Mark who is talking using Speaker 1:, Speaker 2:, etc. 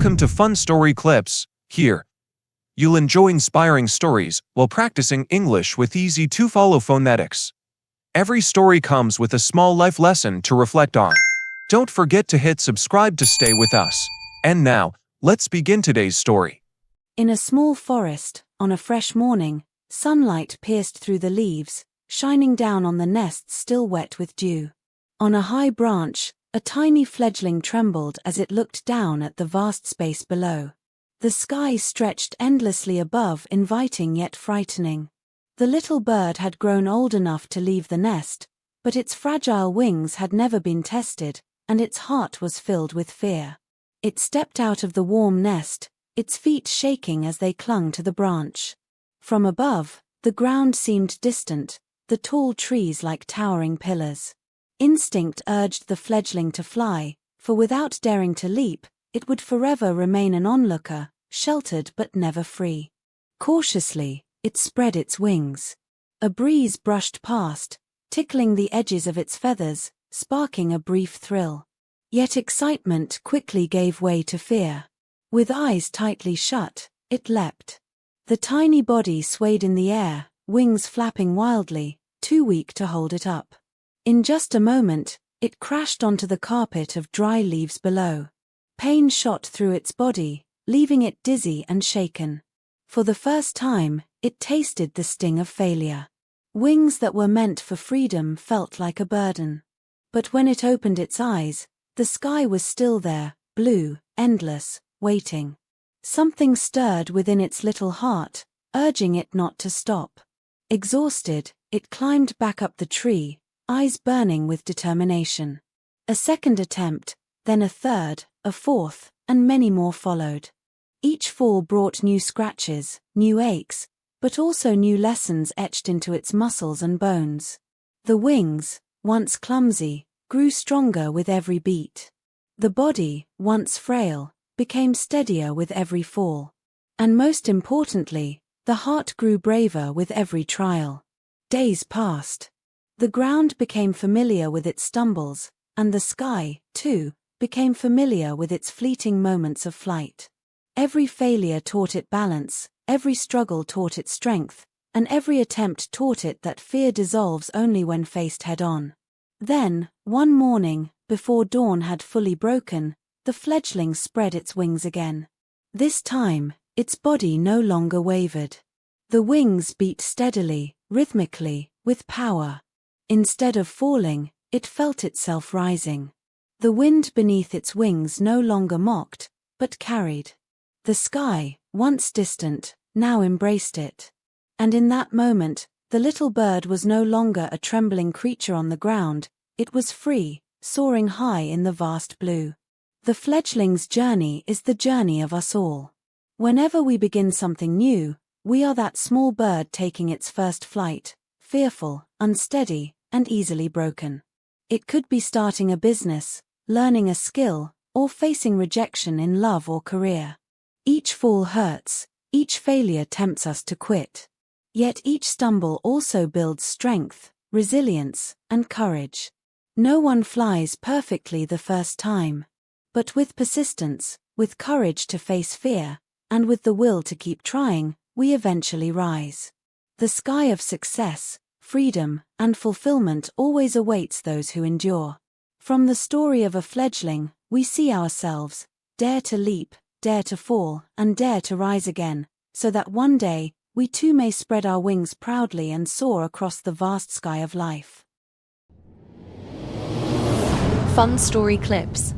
Speaker 1: Welcome to Fun Story Clips. Here, you'll enjoy inspiring stories while practicing English with easy-to-follow phonetics. Every story comes with a small life lesson to reflect on. Don't forget to hit subscribe to stay with us. And now, let's begin today's story.
Speaker 2: In a small forest, on a fresh morning, sunlight pierced through the leaves, shining down on the nests still wet with dew. On a high branch, a tiny fledgling trembled as it looked down at the vast space below. The sky stretched endlessly above, inviting yet frightening. The little bird had grown old enough to leave the nest, but its fragile wings had never been tested, and its heart was filled with fear. It stepped out of the warm nest, its feet shaking as they clung to the branch. From above, the ground seemed distant, the tall trees like towering pillars. Instinct urged the fledgling to fly, for without daring to leap, it would forever remain an onlooker, sheltered but never free. Cautiously, it spread its wings. A breeze brushed past, tickling the edges of its feathers, sparking a brief thrill. Yet excitement quickly gave way to fear. With eyes tightly shut, it leapt. The tiny body swayed in the air, wings flapping wildly, too weak to hold it up. In just a moment, it crashed onto the carpet of dry leaves below. Pain shot through its body, leaving it dizzy and shaken. For the first time, it tasted the sting of failure. Wings that were meant for freedom felt like a burden. But when it opened its eyes, the sky was still there, blue, endless, waiting. Something stirred within its little heart, urging it not to stop. Exhausted, it climbed back up the tree, eyes burning with determination. A second attempt, then a third, a fourth, and many more followed. Each fall brought new scratches, new aches, but also new lessons etched into its muscles and bones. The wings, once clumsy, grew stronger with every beat. The body, once frail, became steadier with every fall. And most importantly, the heart grew braver with every trial. Days passed. The ground became familiar with its stumbles, and the sky, too, became familiar with its fleeting moments of flight. Every failure taught it balance, every struggle taught it strength, and every attempt taught it that fear dissolves only when faced head-on. Then, one morning, before dawn had fully broken, the fledgling spread its wings again. This time, its body no longer wavered. The wings beat steadily, rhythmically, with power. Instead of falling, it felt itself rising. The wind beneath its wings no longer mocked, but carried. The sky, once distant, now embraced it. And in that moment, the little bird was no longer a trembling creature on the ground, it was free, soaring high in the vast blue. The fledgling's journey is the journey of us all. Whenever we begin something new, we are that small bird taking its first flight, fearful, unsteady, and easily broken. It could be starting a business, learning a skill, or facing rejection in love or career. Each fall hurts, each failure tempts us to quit. Yet each stumble also builds strength, resilience, and courage. No one flies perfectly the first time. But with persistence, with courage to face fear, and with the will to keep trying, we eventually rise. The sky of success, freedom, and fulfillment always awaits those who endure. From the story of a fledgling, we see ourselves, dare to leap, dare to fall, and dare to rise again, so that one day, we too may spread our wings proudly and soar across the vast sky of life.
Speaker 3: Fun Story Clips.